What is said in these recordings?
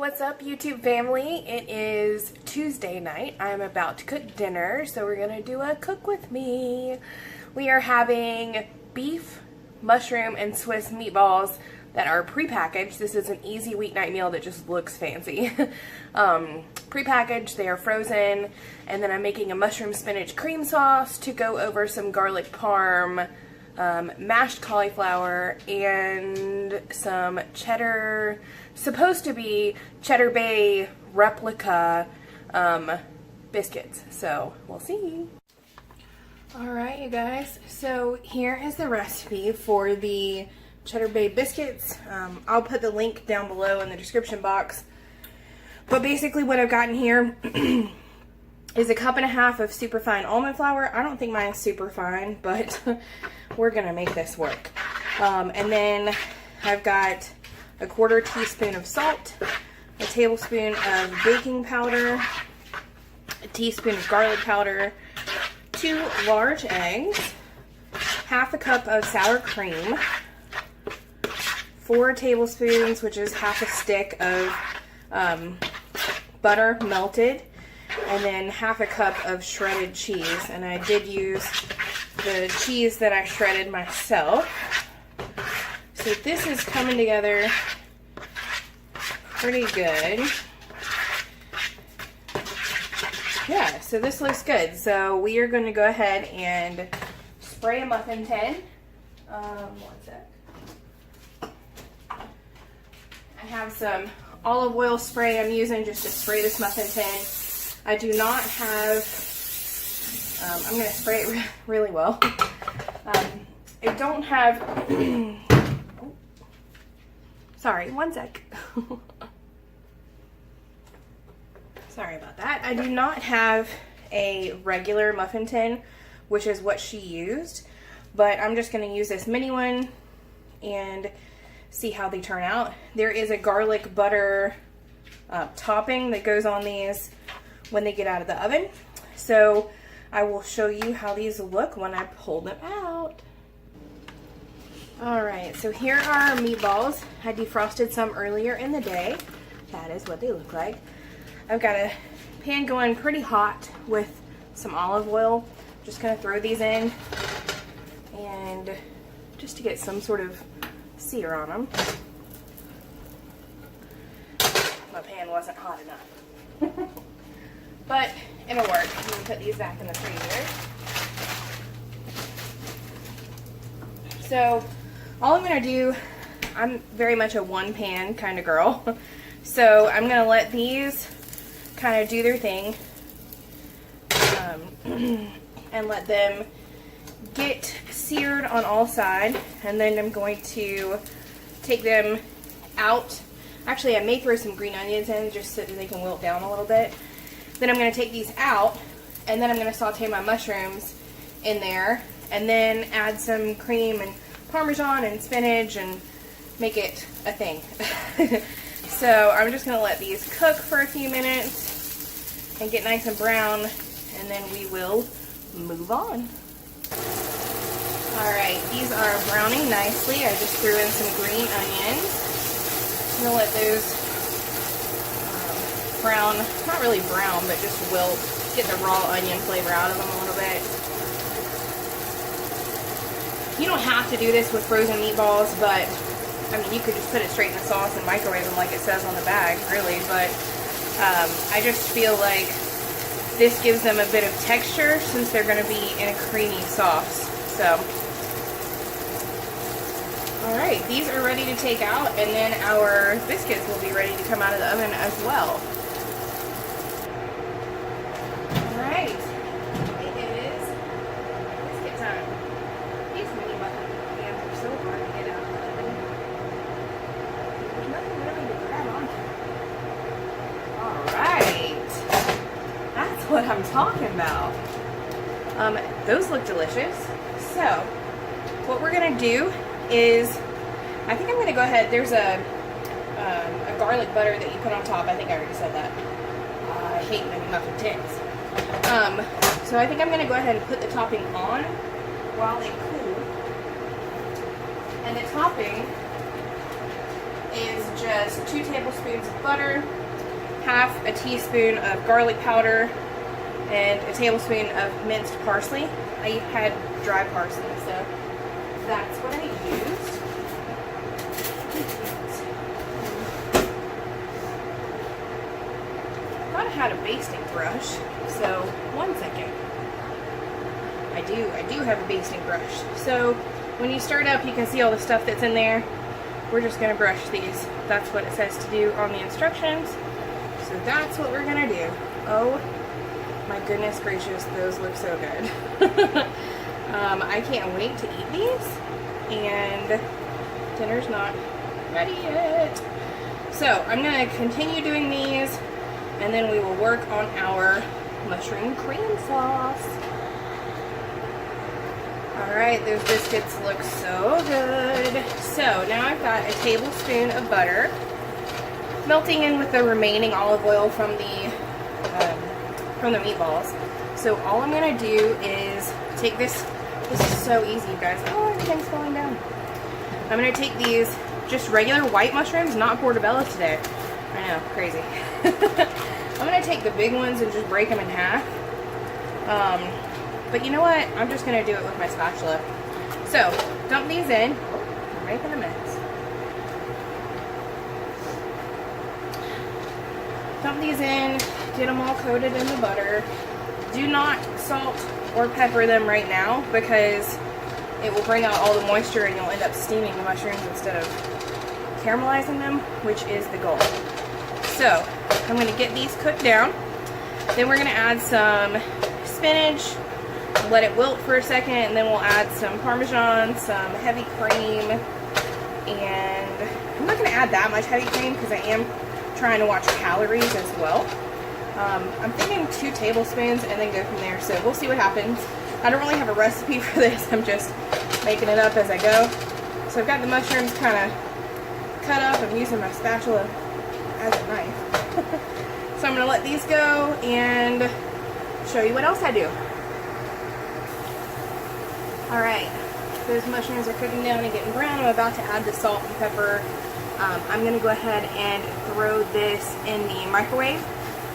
what's up YouTube family? It is Tuesday night. I'm about to cook dinner, so we're gonna do a cook with me. We are having beef, mushroom, and Swiss meatballs that are prepackaged. This is an easy weeknight meal that just looks fancy. Prepackaged, they are frozen, and then I'm making a mushroom spinach cream sauce to go over some garlic parm, mashed cauliflower, and some cheddar, supposed to be Cheddar Bay replica biscuits. So we'll see. Alright you guys, so here is the recipe for the Cheddar Bay biscuits. I'll put the link down below in the description box. But basically what I've gotten here is a cup and a half of super fine almond flour. I don't think mine's super fine, but we're gonna make this work. And then I've got a quarter teaspoon of salt, a tablespoon of baking powder, a teaspoon of garlic powder, 2 large eggs, half a cup of sour cream, 4 tablespoons, which is half a stick of butter melted, and then half a cup of shredded cheese. And I did use the cheese that I shredded myself. So this is coming together pretty good. Yeah, so this looks good. So we are going to go ahead and spray a muffin tin. One sec. I have some olive oil spray I'm using just to spray this muffin tin. I do not have, I'm going to spray it really well. I don't have, sorry, one sec. Sorry about that. I do not have a regular muffin tin, which is what she used, but I'm just going to use this mini one and see how they turn out. There is a garlic butter topping that goes on these when they get out of the oven. So I will show you how these look when I pull them out. Alright, so here are our meatballs. I defrosted some earlier in the day. That is what they look like. I've got a pan going pretty hot with some olive oil. Just gonna throw these in, and just to get some sort of sear on them. My pan wasn't hot enough. But it'll work. I'm gonna put these back in the freezer. So all I'm gonna do, I'm very much a one pan kind of girl. So I'm gonna let these kind of do their thing, and let them get seared on all sides, and then I'm going to take them out. Actually, I may throw some green onions in just so that they can wilt down a little bit. Then I'm going to take these out, and then I'm going to saute my mushrooms in there, and then add some cream and Parmesan and spinach and make it a thing. So I'm just going to let these cook for a few minutes and get nice and brown, and then we will move on. Alright, these are browning nicely. I just threw in some green onions. I'm going to let those brown, not really brown, but just wilt, get the raw onion flavor out of them a little bit. You don't have to do this with frozen meatballs, but I mean, you could just put it straight in the sauce and microwave them like it says on the bag, really, but I just feel like this gives them a bit of texture since they're going to be in a creamy sauce. So, alright, these are ready to take out, and then our biscuits will be ready to come out of the oven as well. Alright, it is biscuit time. These mini muffin pans are so hard to get out of the oven. There's nothing really to grab onto. Alright, that's what I'm talking about. Those look delicious. So, what we're going to do is, I think I'm going to go ahead, there's a garlic butter that you put on top. I think I already said that. I hate mini muffin tins. So I think I'm going to go ahead and put the topping on while they cool. And the topping is just 2 tablespoons of butter, half a teaspoon of garlic powder, and a tablespoon of minced parsley. I had dry parsley, so that's what I used. I thought I had a basting brush, so 1 second. I do have a basting brush. So when you start up, you can see all the stuff that's in there. We're just gonna brush these. That's what it says to do on the instructions. So that's what we're gonna do. Oh my goodness gracious, those look so good. I can't wait to eat these, and dinner's not ready yet. So I'm gonna continue doing these, and then we will work on our mushroom cream sauce. Alright, those biscuits look so good. So now I've got a tablespoon of butter melting in with the remaining olive oil from the meatballs. So all I'm going to do is take this. This is so easy, you guys. Oh, everything's falling down. I'm going to take these just regular white mushrooms, not portobello today. I know, crazy. I'm going to take the big ones and just break them in half. But you know what? I'm just going to do it with my spatula. So, dump these in. We're making a mess. Dump these in. Get them all coated in the butter. Do not salt or pepper them right now because it will bring out all the moisture and you'll end up steaming the mushrooms instead of caramelizing them, which is the goal. So, I'm going to get these cooked down. Then we're going to add some spinach. Let it wilt for a second, and then we'll add some Parmesan, some heavy cream, and I'm not going to add that much heavy cream because I am trying to watch calories as well. I'm thinking 2 tablespoons and then go from there, so we'll see what happens. I don't really have a recipe for this, I'm just making it up as I go. So I've got the mushrooms kind of cut up. I'm using my spatula as a knife. So I'm going to let these go and show you what else I do. Alright, those mushrooms are cooking down and getting brown. I'm about to add the salt and pepper. I'm going to go ahead and throw this in the microwave.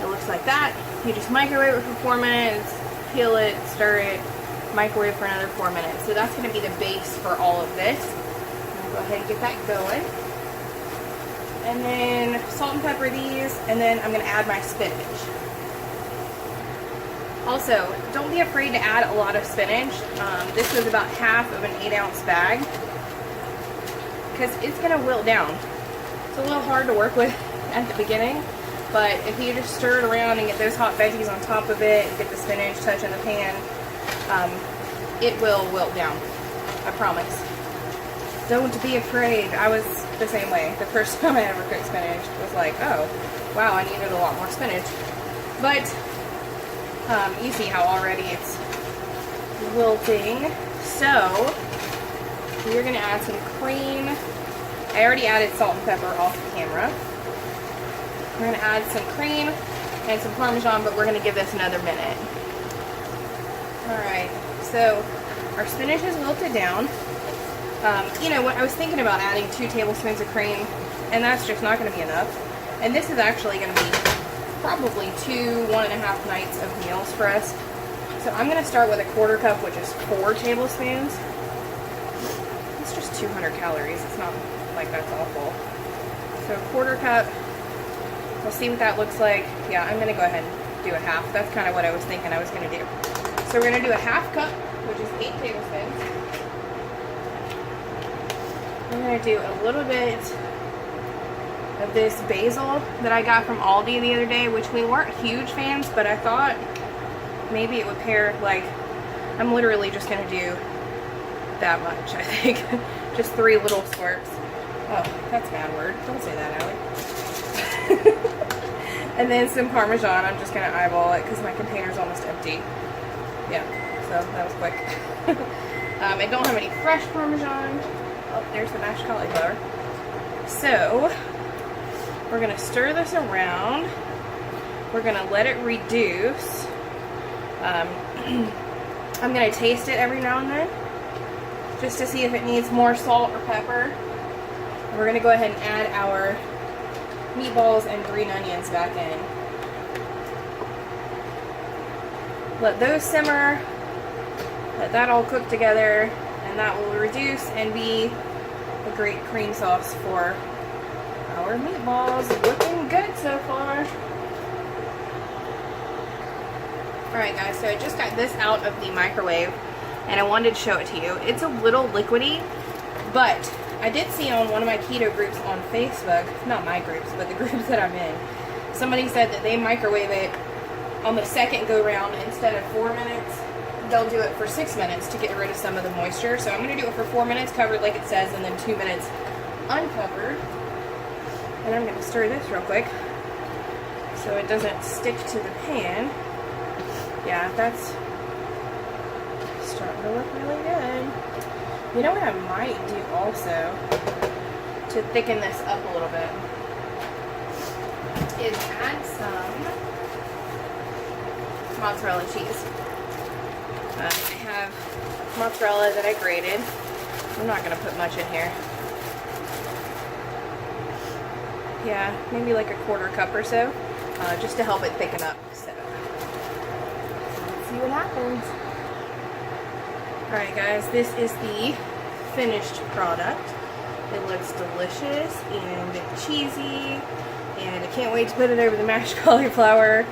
It looks like that. You just microwave it for 4 minutes, peel it, stir it, microwave for another 4 minutes. So that's going to be the base for all of this. I'm going to go ahead and get that going. And then salt and pepper these, and then I'm going to add my spinach. Also, don't be afraid to add a lot of spinach. This was about half of an 8-ounce bag because it's going to wilt down. It's a little hard to work with at the beginning, but if you just stir it around and get those hot veggies on top of it and get the spinach touching the pan, it will wilt down. I promise. Don't be afraid. I was the same way. The first time I ever cooked spinach was like, oh, wow, I needed a lot more spinach. But you see how already it's wilting. So we're going to add some cream. I already added salt and pepper off the camera. We're going to add some cream and some Parmesan, but we're going to give this another minute. Alright, so our spinach is wilted down. You know what, I was thinking about adding 2 tablespoons of cream, and that's just not going to be enough. And this is actually going to be probably 1.5 nights of meals for us. So I'm going to start with a 1/4 cup, which is 4 tablespoons. It's just 200 calories. It's not like that's awful. So 1/4 cup. We'll see what that looks like. Yeah, I'm going to go ahead and do a half. That's kind of what I was thinking I was going to do. So we're going to do a 1/2 cup, which is 8 tablespoons. I'm going to do a little bit of this basil that I got from Aldi the other day, which we weren't huge fans, but I thought maybe it would pair, like, I'm literally just going to do that much, I think. Just 3 little squirts. Oh, that's a bad word. Don't say that, Allie. And then some Parmesan. I'm just going to eyeball it because my container's almost empty. Yeah, so that was quick. I don't have any fresh Parmesan. Oh, there's the mashed cauliflower. So, we're going to stir this around. We're going to let it reduce. I'm going to taste it every now and then, just to see if it needs more salt or pepper. We're going to go ahead and add our meatballs and green onions back in. Let those simmer. Let that all cook together, and that will reduce and be a great cream sauce for our meatballs. Looking good so far. Alright guys, so I just got this out of the microwave and I wanted to show it to you. It's a little liquidy, but I did see on one of my keto groups on Facebook, not my groups, but the groups that I'm in, somebody said that they microwave it on the second go round instead of 4 minutes. They'll do it for 6 minutes to get rid of some of the moisture. So I'm going to do it for 4 minutes covered like it says, and then 2 minutes uncovered. And I'm going to stir this real quick so it doesn't stick to the pan. Yeah, that's starting to look really good. You know what I might do also to thicken this up a little bit is add some mozzarella cheese. I have mozzarella that I grated. I'm not going to put much in here. Yeah, maybe like a 1/4 cup or so, just to help it thicken up. So, let's see what happens. Alright guys, this is the finished product. It looks delicious and cheesy, and I can't wait to put it over the mashed cauliflower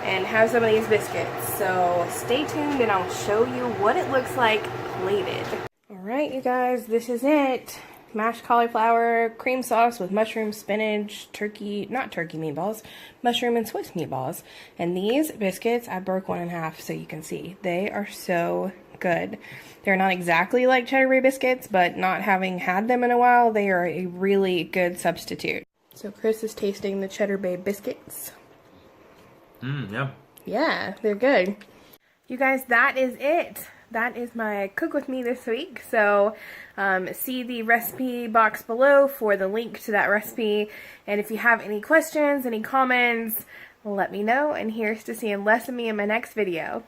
and have some of these biscuits. So stay tuned and I'll show you what it looks like plated. Alright you guys, this is it. Mashed cauliflower, cream sauce with mushroom, spinach, turkey, not turkey meatballs, mushroom and Swiss meatballs. And these biscuits, I broke one in half so you can see. They are so good. They're not exactly like Cheddar Bay biscuits, but not having had them in a while, they are a really good substitute. So Chris is tasting the Cheddar Bay biscuits. Yeah. Yeah, they're good. You guys, that is it. That is my cook with me this week. So see the recipe box below for the link to that recipe. And if you have any questions, any comments, let me know. And here's to seeing less of me in my next video.